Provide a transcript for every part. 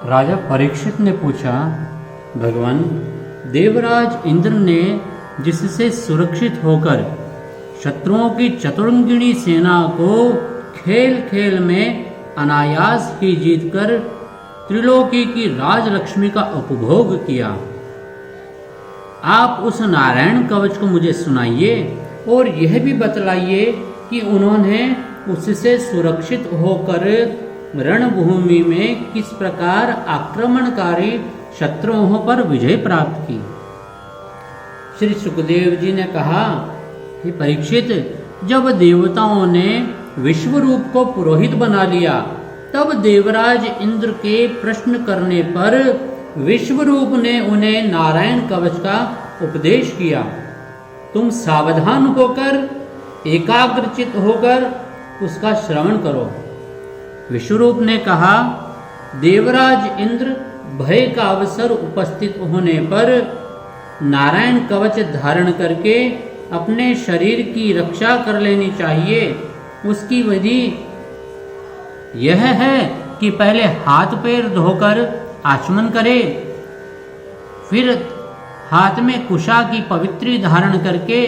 राजा परीक्षित ने पूछा, भगवान, देवराज इंद्र ने जिससे सुरक्षित होकर शत्रुओं की चतुरंगिणी सेना को खेल खेल में अनायास ही जीतकर त्रिलोकी की राजलक्ष्मी का उपभोग किया, आप उस नारायण कवच को मुझे सुनाइए और यह भी बतलाइए कि उन्होंने उससे सुरक्षित होकर रणभूमि में किस प्रकार आक्रमणकारी शत्रुओं पर विजय प्राप्त की। श्री सुखदेव जी ने कहा, हे परीक्षित, जब देवताओं ने विश्वरूप को पुरोहित बना लिया, तब देवराज इंद्र के प्रश्न करने पर विश्वरूप ने उन्हें नारायण कवच का उपदेश किया। तुम सावधान होकर एकाग्रचित होकर उसका श्रवण करो। विश्वरूप ने कहा, देवराज इंद्र, भय का अवसर उपस्थित होने पर नारायण कवच धारण करके अपने शरीर की रक्षा कर लेनी चाहिए। उसकी विधि यह है कि पहले हाथ पैर धोकर आचमन करे, फिर हाथ में कुशा की पवित्री धारण करके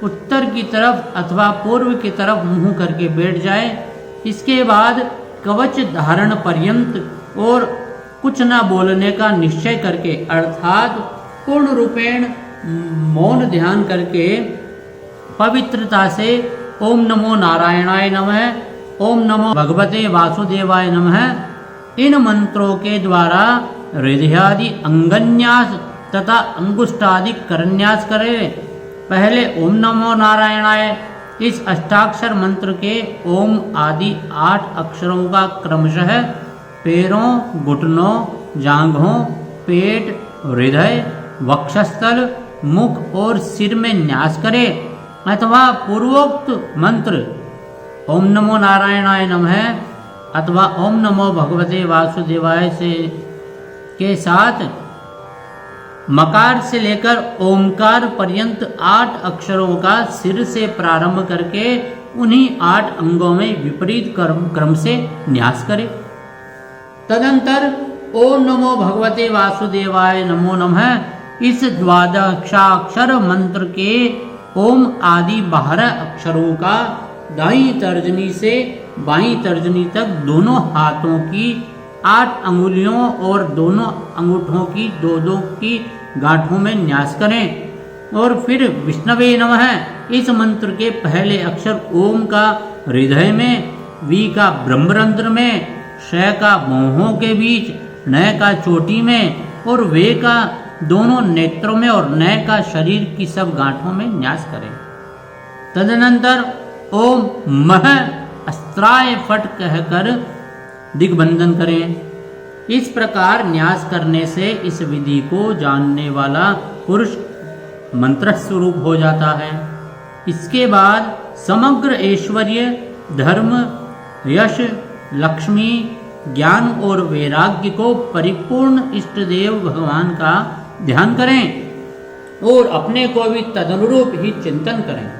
उत्तर की तरफ अथवा पूर्व की तरफ मुंह करके बैठ जाए। इसके बाद कवच धारण पर्यंत और कुछ न बोलने का निश्चय करके, अर्थात पूर्ण रूपेण मौन ध्यान करके पवित्रता से ओम नमो नारायणाय नमः, ओम नमो भगवते वासुदेवाय नमः इन मंत्रों के द्वारा हृदयादि अंगन्यास तथा अंगुष्ठादि करन्यास करें। पहले ओम नमो नारायणाय इस अष्टाक्षर मंत्र के ओम आदि 8 अक्षरों का क्रमशः पैरों, घुटनों, जांघों, पेट, हृदय, वक्षस्थल, मुख और सिर में न्यास करें, अथवा पूर्वोक्त मंत्र ओम नमो नारायणाय नमः अथवा ओम नमो भगवते वासुदेवाय से के साथ मकार से लेकर ओमकार पर्यंत 8 अक्षरों का सिर से प्रारंभ करके उन्हीं 8 अंगों में विपरीत क्रम से न्यास करें। तदंतर ओम नमो भगवते वासुदेवाय नमो नमः इस द्वादशाक्षर मंत्र के ओम आदि 12 अक्षरों का दाईं तर्जनी से बाईं तर्जनी तक दोनों हाथों की 8 अंगुलियों और दोनों अंगूठों की 2-2 की गांठों में न्यास करें। और फिर विष्णवे नमः इस मंत्र के पहले अक्षर ओम का हृदय में, वी का ब्रह्मरंध्र में, श का भौहों के बीच, न का चोटी में और वे का दोनों नेत्रों में और न का शरीर की सब गांठों में न्यास करें। तदनंतर ओम मह अस्त्राय फट कहकर दिग्बंधन करें। इस प्रकार न्यास करने से इस विधि को जानने वाला पुरुष मंत्र स्वरूप हो जाता है। इसके बाद समग्र ऐश्वर्य, धर्म, यश, लक्ष्मी, ज्ञान और वैराग्य को परिपूर्ण इष्ट देव भगवान का ध्यान करें और अपने को भी तदनुरूप ही चिंतन करें।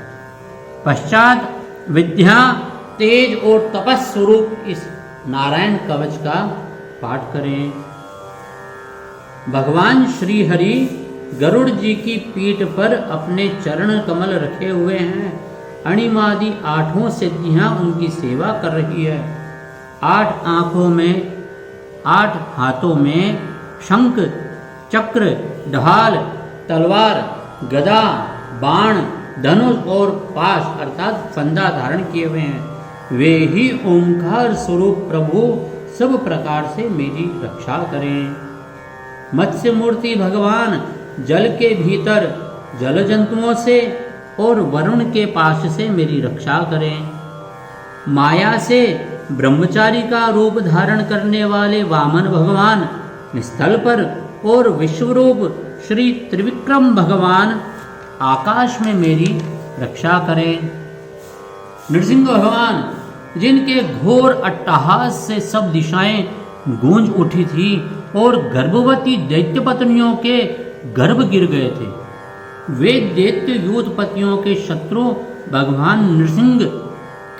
पश्चात विद्या, तेज और तपस स्वरूप इस नारायण कवच का पाठ करें। भगवान श्री हरि गरुड़ जी की पीठ पर अपने चरण कमल रखे हुए हैं। अणिमादि 8 सिद्धियां उनकी सेवा कर रही है। 8 आंखों में, 8 हाथों में शंख, चक्र, ढाल, तलवार, गदा, बाण, धनुष और पाश अर्थात फंदा धारण किए हुए हैं। वे ही ओंकार स्वरूप प्रभु सब प्रकार से मेरी रक्षा करें। मत्स्य मूर्ति भगवान जल के भीतर जल जंतुओं से और वरुण के पाश से मेरी रक्षा करें। माया से ब्रह्मचारी का रूप धारण करने वाले वामन भगवान स्थल पर और विश्वरूप श्री त्रिविक्रम भगवान आकाश में मेरी रक्षा करें। नृसिंह भगवान जिनके घोर अट्टहास से सब दिशाएं गूंज उठी थी और गर्भवती दैत्य पत्नियों के गर्भ गिर गए थे, वे दैत्य यूथपतियों के शत्रु भगवान नृसिंह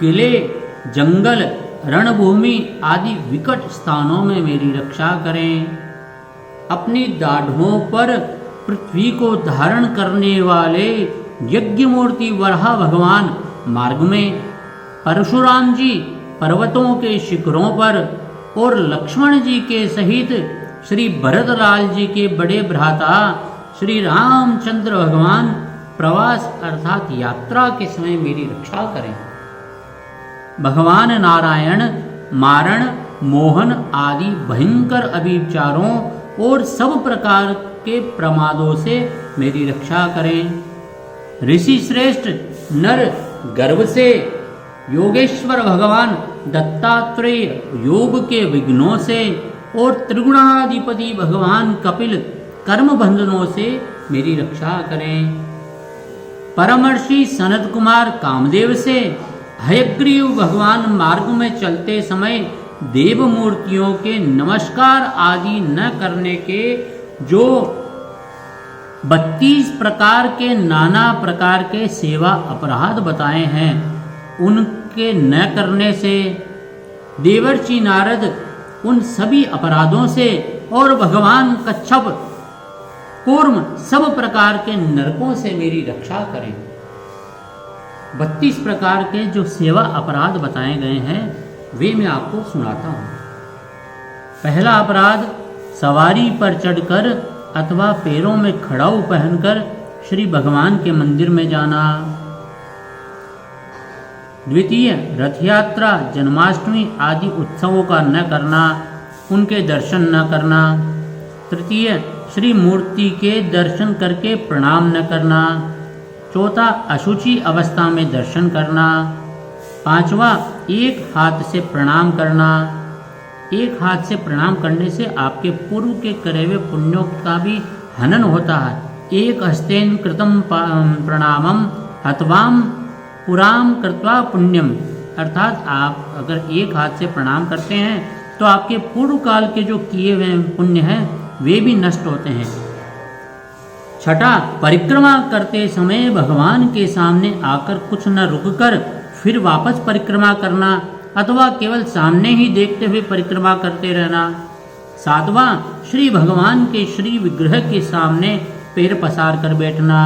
किले, जंगल रणभूमि आदि विकट स्थानों में मेरी रक्षा करें। अपनी दाढ़ों पर पृथ्वी को धारण करने वाले यज्ञ मूर्ति वराह भगवान मार्ग में, परशुराम जी पर्वतों के शिखरों पर और लक्ष्मण जी के सहित श्री भरतलाल जी के बड़े भ्राता श्री रामचंद्र भगवान प्रवास अर्थात यात्रा के समय मेरी रक्षा करें। भगवान नारायण मारण मोहन आदि भयंकर अभिचारों और सब प्रकार के प्रमादों से मेरी रक्षा करें। ऋषि श्रेष्ठ नर गर्भ से योगेश्वर भगवान दत्तात्रेय योग के विघ्नों से और त्रिगुणाधिपति भगवान कपिल कर्म बंधनों से मेरी रक्षा करें। परमर्षि सनत कुमार कामदेव से हयग्रीव भगवान मार्ग में चलते समय देव मूर्तियों के नमस्कार आदि न करने के जो 32 प्रकार के नाना प्रकार के सेवा अपराध बताए हैं, उनके न करने से देवर्षि नारद उन सभी अपराधों से और भगवान कच्छप कूर्म सब प्रकार के नरकों से मेरी रक्षा करें। 32 प्रकार के जो सेवा अपराध बताए गए हैं वे मैं आपको सुनाता हूँ। पहला अपराध, सवारी पर चढ़कर अथवा पैरों में खड़ाऊ पहनकर श्री भगवान के मंदिर में जाना। द्वितीय, रथ यात्रा जन्माष्टमी आदि उत्सवों का न करना, उनके दर्शन न करना। तृतीय, श्री मूर्ति के दर्शन करके प्रणाम न करना। चौथा, अशुचि अवस्था में दर्शन करना। पांचवा, एक हाथ से प्रणाम करना। एक हाथ से प्रणाम करने से आपके पूर्व के करे हुए पुण्यों का भी हनन होता है। एक हस्तेन कृतम प्रणामम हत्वाम पुराम कृत्वा पुण्यम, अर्थात आप अगर एक हाथ से प्रणाम करते हैं तो आपके पूर्व काल के जो किए हुए पुण्य हैं वे भी नष्ट होते हैं। छठा, परिक्रमा करते समय भगवान के सामने आकर कुछ न रुककर फिर वापस परिक्रमा करना अथवा केवल सामने ही देखते हुए परिक्रमा करते रहना। सातवां, श्री भगवान के श्री विग्रह के सामने पैर पसार कर बैठना।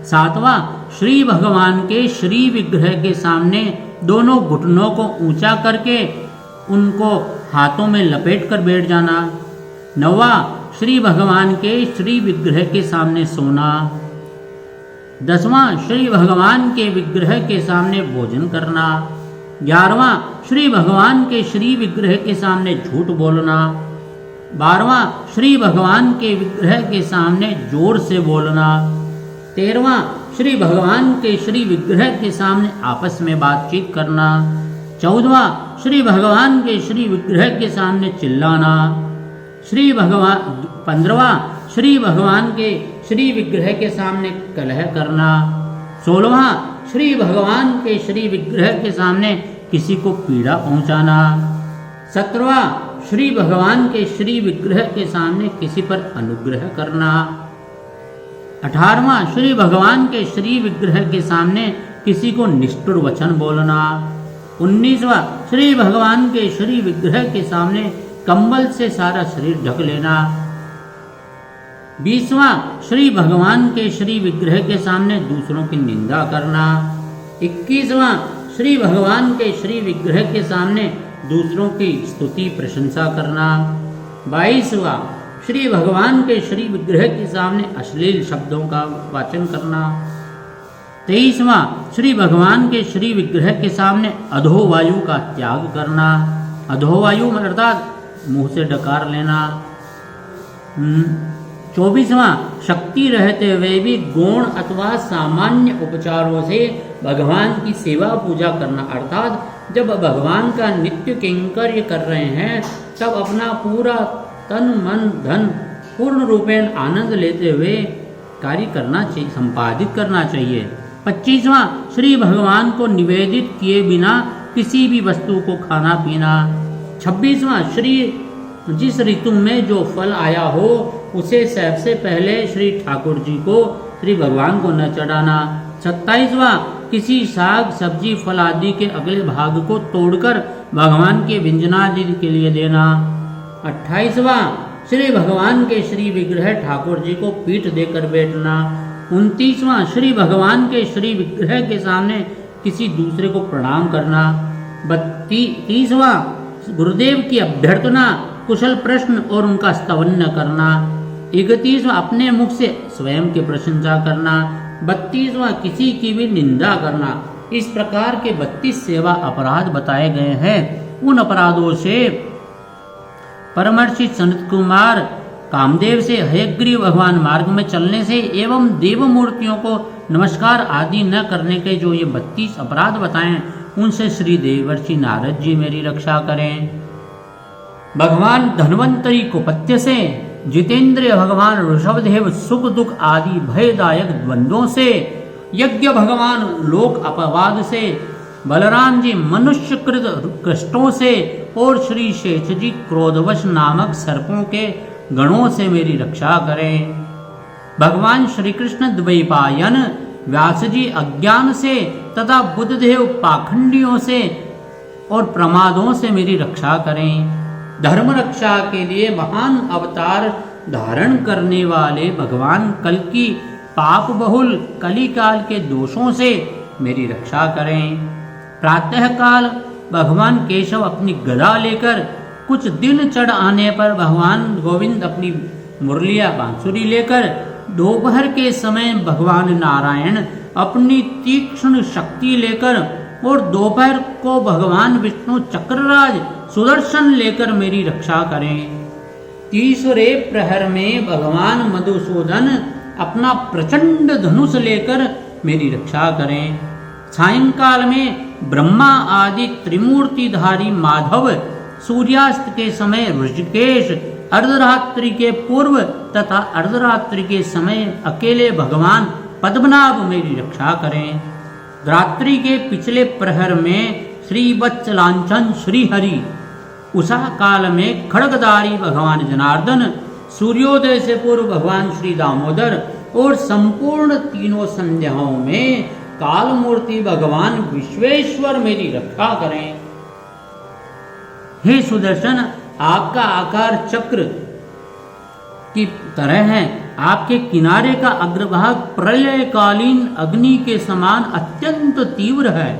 सातवां, श्री भगवान के श्री विग्रह के सामने दोनों घुटनों को ऊंचा करके उनको हाथों में लपेट कर बैठ जाना। नौवां, श्री भगवान के श्री विग्रह के सामने सोना। 10वां, श्री भगवान के विग्रह के सामने भोजन करना। 11वां, श्री भगवान के श्री विग्रह के सामने झूठ बोलना। 12वां, श्री भगवान के विग्रह के सामने जोर से बोलना। 13वां, श्री भगवान के श्री विग्रह के सामने आपस में बातचीत करना। 14वां, श्री भगवान के श्री विग्रह के सामने चिल्लाना। 15वां, श्री भगवान के श्री विग्रह के सामने कलह करना। 16वां, श्री भगवान के श्री विग्रह के सामने किसी को पीड़ा पहुंचाना। 17वां, श्री भगवान के श्री विग्रह के सामने किसी पर अनुग्रह करना। 18वां, श्री भगवान के श्री विग्रह के सामने किसी को निष्ठुर वचन बोलना। 19वां, श्री भगवान के श्री विग्रह के सामने कंबल से सारा शरीर ढक लेना। 20वां, श्री भगवान के श्री विग्रह के सामने दूसरों की निंदा करना। 21वां, श्री भगवान के श्री विग्रह के सामने दूसरों की स्तुति प्रशंसा करना। 22वां, श्री भगवान के श्री विग्रह के सामने अश्लील शब्दों का वाचन करना। 23वां, श्री भगवान के श्री विग्रह के सामने अधोवायु का त्याग करना। अधोवायु अर्थात मुंह से डकार लेना। 24वां, शक्ति रहते हुए भी गौण अथवा सामान्य उपचारों से भगवान की सेवा पूजा करना, अर्थात जब भगवान का नित्य कैंकर्य कर रहे हैं तब अपना पूरा तन मन धन पूर्ण रूपेण आनंद लेते हुए कार्य करना चाहिए, संपादित करना चाहिए। 25वां, श्री भगवान को निवेदित किए बिना किसी भी वस्तु को खाना पीना। 26वां, जिस ऋतु में जो फल आया हो उसे सबसे पहले श्री ठाकुर जी को श्री भगवान को न चढ़ाना। 27वां, किसी साग सब्जी फल आदि के अगले भाग को तोड़कर भगवान के व्यंजनादि के लिए देना। 28वां, श्री भगवान के श्री विग्रह ठाकुर जी को पीठ देकर बैठना। 29वां, श्री भगवान के श्री विग्रह के सामने किसी दूसरे को प्रणाम करना। 30वां, गुरुदेव की अभ्यर्थना, कुशल प्रश्न और उनका स्तवन करना। 31वां, अपने मुख से स्वयं की प्रशंसा करना। 32वां, किसी की भी निंदा करना। इस प्रकार के 32 सेवा अपराध बताए गए हैं। उन अपराधों से परमर्षि सनत कुमार कामदेव से हयग्रीव भगवान मार्ग में चलने से एवं देव मूर्तियों को नमस्कार आदि न करने के जो ये 32 अपराध बताएं, उनसे श्री देवर्षि नारद जी मेरी रक्षा करें। भगवान धन्वंतरी कुपत्य से, जितेंद्रिय भगवान ऋषभदेव सुख दुख आदि भयदायक द्वंद्वों से, यज्ञ भगवान लोक अपवाद से, बलराम जी मनुष्यकृत कष्टों से और श्री शेष जी क्रोधवश नामक सर्पों के गणों से मेरी रक्षा करें। भगवान श्री कृष्ण द्वैपायन व्यास जी अज्ञान से तथा बुद्धदेव पाखंडियों से और प्रमादों से मेरी रक्षा करें। धर्म रक्षा के लिए महान अवतार धारण करने वाले भगवान कल की पाप बहुल कलिकाल के दोषों से मेरी रक्षा करें। प्रातः काल भगवान केशव अपनी गदा लेकर, कुछ दिन चढ़ आने पर भगवान गोविंद अपनी मुरलिया बांसुरी लेकर, दोपहर के समय भगवान नारायण अपनी तीक्ष्ण शक्ति लेकर और दोपहर को भगवान विष्णु चक्रराज सुदर्शन लेकर मेरी रक्षा करें। तीसरे प्रहर में भगवान मधुसूदन अपना प्रचंड धनुष लेकर मेरी रक्षा करें। सायंकाल में ब्रह्मा आदि त्रिमूर्तिधारी माधव, सूर्यास्त के समय ऋषिकेश, अर्धरात्रि के पूर्व तथा अर्धरात्रि के समय अकेले भगवान पद्मनाभ मेरी रक्षा करें। रात्रि के पिछले प्रहर में श्री वत्सलांचन श्री हरि, उषा काल में खड्गधारी भगवान जनार्दन, सूर्योदय से पूर्व भगवान श्री दामोदर और संपूर्ण तीनों संध्याओं में काल मूर्ति भगवान विश्वेश्वर मेरी रक्षा करें। हे सुदर्शन, आपका आकार चक्र की तरह है। आपके किनारे का अग्रभाग प्रलयकालीन अग्नि के समान अत्यंत तीव्र है।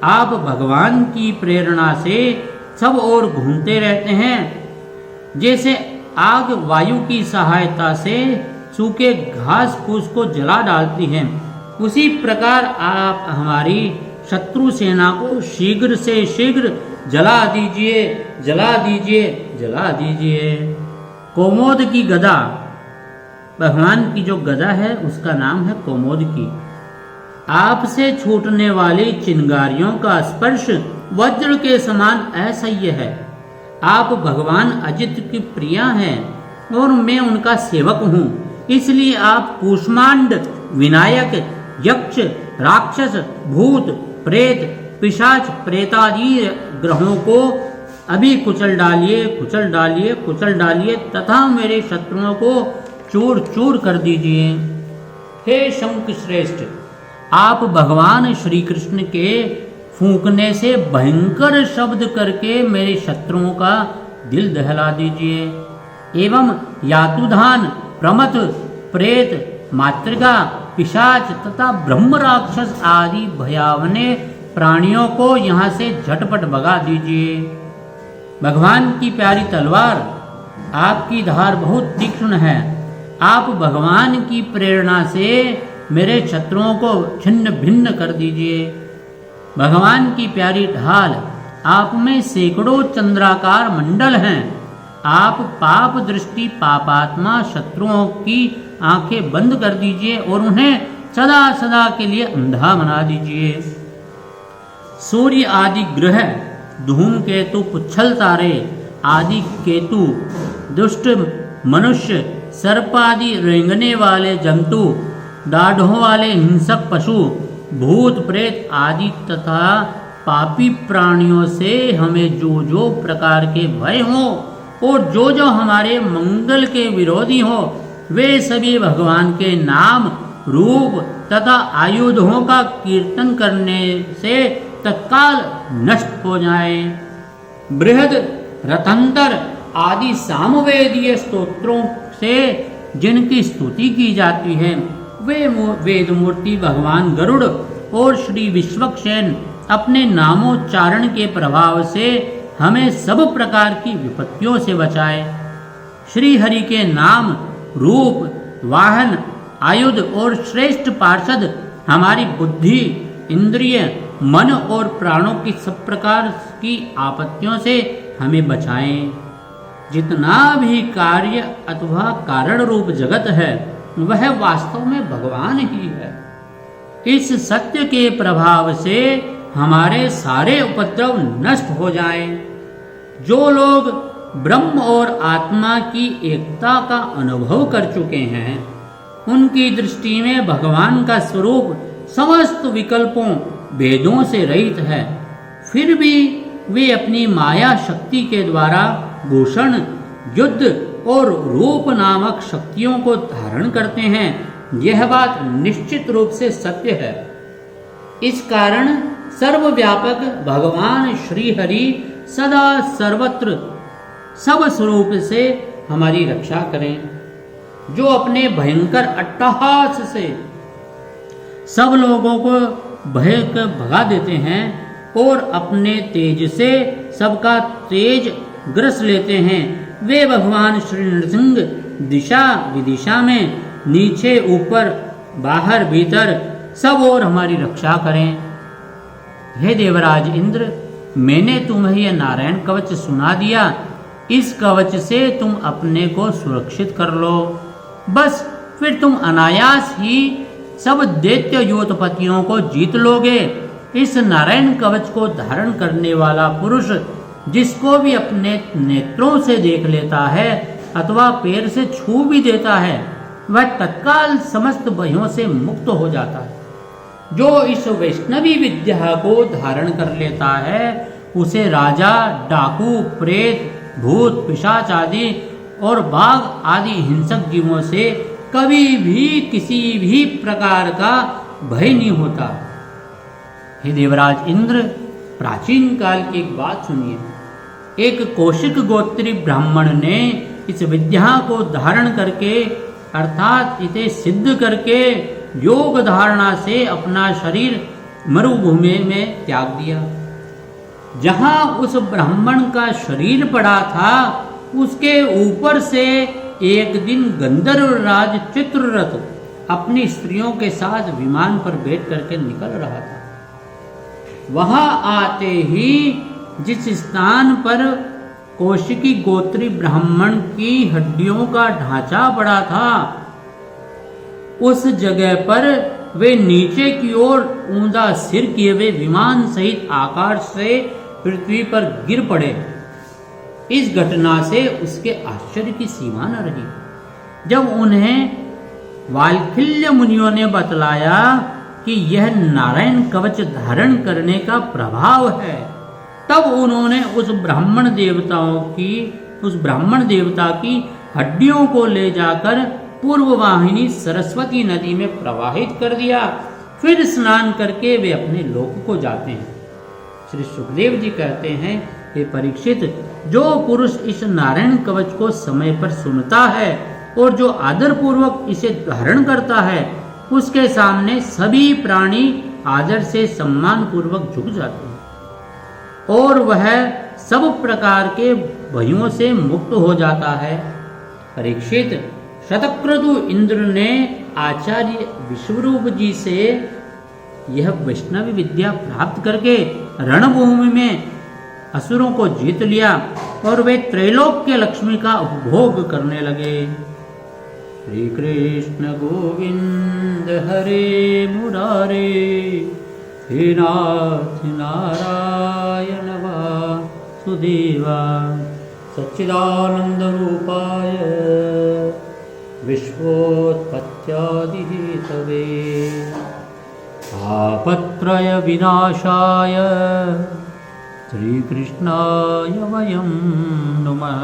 आप भगवान की प्रेरणा से सब ओर घूमते रहते हैं। जैसे आग वायु की सहायता से सूखे घास फूस को जला डालती है, उसी प्रकार आप हमारी शत्रु सेना को शीघ्र से शीघ्र जला दीजिए, जला दीजिए, जला दीजिए। कोमोद की गदा, भगवान की जो गदा है उसका नाम है कोमोद की। आपसे छूटने वाली चिंगारियों का स्पर्श वज्र के समान असह्य है। आप भगवान अजित की प्रिया हैं और मैं उनका सेवक हूँ, इसलिए आप कूष्मांड, विनायक, यक्ष, राक्षस, भूत, प्रेत, पिशाच, प्रेतादि ग्रहों को अभी कुचल डालिए, कुचल डालिए, कुचल डालिए तथा मेरे शत्रुओं को चूर चूर कर दीजिए। हे शंख श्रेष्ठ, आप भगवान श्री कृष्ण के फूंकने से भयंकर शब्द करके मेरे शत्रुओं का दिल दहला दीजिए एवं यातुधान, प्रमथ, प्रेत, मातृका, पिशाच तथा ब्रह्म राक्षस आदि भयावने प्राणियों को यहाँ से झटपट भगा दीजिए। भगवान की प्यारी तलवार, आपकी धार बहुत तीक्ष्ण है। आप भगवान की प्रेरणा से मेरे शत्रुओं को छिन्न भिन्न कर दीजिए। भगवान की प्यारी ढाल, आप में सैकड़ों चंद्राकार मंडल हैं। आप पाप दृष्टि पापात्मा शत्रुओं की आंखें बंद कर दीजिए और उन्हें सदा सदा के लिए अंधा बना दीजिए। सूर्य आदि ग्रह, धूमकेतु, पुच्छल तारे आदि केतु, दुष्ट मनुष्य, सर्प आदि रेंगने वाले जंतु, दाढ़ों वाले हिंसक पशु, भूत प्रेत आदि तथा पापी प्राणियों से हमें जो जो प्रकार के भय हो और जो जो हमारे मंगल के विरोधी हो, वे सभी भगवान के नाम, रूप, तथा आयुधों का कीर्तन करने से तत्काल नष्ट हो जाए। बृहद रथंतर आदि सामवेदीय स्तोत्रों से जिनकी स्तुति की जाती है वे वेद मूर्ति भगवान गरुड़ और श्री विश्वक्सेन अपने नामोच्चारण के प्रभाव से हमें सब प्रकार की विपत्तियों से बचाए। श्री हरि के नाम, रूप, वाहन, आयुध और श्रेष्ठ पार्षद हमारी बुद्धि, इंद्रिय, मन और प्राणों की सब प्रकार की आपत्तियों से हमें बचाएं। जितना भी कार्य अथवा कारण रूप जगत है वह वास्तव में भगवान ही है। इस सत्य के प्रभाव से हमारे सारे उपद्रव नष्ट हो जाएं। जो लोग ब्रह्म और आत्मा की एकता का अनुभव कर चुके हैं उनकी दृष्टि में भगवान का स्वरूप समस्त विकल्पों भेदों से रहित है। फिर भी वे अपनी माया शक्ति के द्वारा भूषण, युद्ध और रूप नामक शक्तियों को धारण करते हैं। यह बात निश्चित रूप से सत्य है। इस कारण सर्वव्यापक भगवान श्री हरि सदा सर्वत्र सब स्वरूप से हमारी रक्षा करें। जो अपने भयंकर अट्टहास से सब लोगों को भय भगा देते हैं और अपने तेज से सबका तेज ग्रस लेते हैं, वे भगवान श्री नृसिंह दिशा विदिशा में नीचे ऊपर बाहर भीतर सब और हमारी रक्षा करें। हे देवराज इंद्र, मैंने तुम्हें यह नारायण कवच सुना दिया। इस कवच से तुम अपने को सुरक्षित कर लो। बस फिर तुम अनायास ही सब दैत्य योतपतियों को जीत लोगे। इस नारायण कवच को धारण करने वाला पुरुष जिसको भी अपने नेत्रों से देख लेता है अथवा पैर से छू भी देता है वह तत्काल समस्त भयों से मुक्त हो जाता है। जो इस वैष्णवी विद्या को धारण कर लेता है उसे राजा, डाकू, प्रेत, भूत, पिशाच आदि और बाघ आदि हिंसक जीवों से कभी भी किसी भी प्रकार का भय नहीं होता। हे देवराज इंद्र, प्राचीन काल की एक बात सुनिए। एक कौशिक गोत्री ब्राह्मण ने इस विद्या को धारण करके अर्थात इसे सिद्ध करके योग धारणा से अपना शरीर मरुभूमि में त्याग दिया। जहां उस ब्राह्मण का शरीर पड़ा था उसके ऊपर से एक दिन गंधर्व राज चित्ररथ अपनी स्त्रियों के साथ विमान पर बैठ करके निकल रहा था। वहां आते ही जिस स्थान पर कौशिकी गोत्री ब्राह्मण की हड्डियों का ढांचा पड़ा था उस जगह पर वे नीचे की ओर ऊंधा सिर किए हुए विमान सहित आकाश से पृथ्वी पर गिर पड़े। इस घटना से उसके आश्चर्य की सीमा न रही। जब उन्हें वाल्खिल्य मुनियों ने बतलाया कि यह नारायण कवच धारण करने का प्रभाव है तब उन्होंने उस ब्राह्मण देवता की हड्डियों को ले जाकर पूर्ववाहिनी सरस्वती नदी में प्रवाहित कर दिया। फिर स्नान करके वे अपने लोक को जाते हैं। श्री सुखदेव जी कहते हैं, हे परीक्षित, जो पुरुष इस नारायण कवच को समय पर सुनता है और जो आदर पूर्वक इसे धारण करता है उसके सामने सभी प्राणी आदर से सम्मान पूर्वक झुक जाते हैं और वह सब प्रकार के भयों से मुक्त हो जाता है। परीक्षित, शतक्रतु इंद्र ने आचार्य विश्वरूप जी से यह वैष्णवी विद्या प्राप्त करके रणभूमि में असुरों को जीत लिया और वे त्रैलोक्य लक्ष्मी का उपभोग करने लगे। श्री कृष्ण गोविंद हरे मुरारे, हे नाथ नारायण वासुदेवा, सच्चिदानंद रूपाय विश्वोत्पत्त्यादि हेतवे, तापत्रय विनाशाय श्री कृष्णाय वयं नुमः।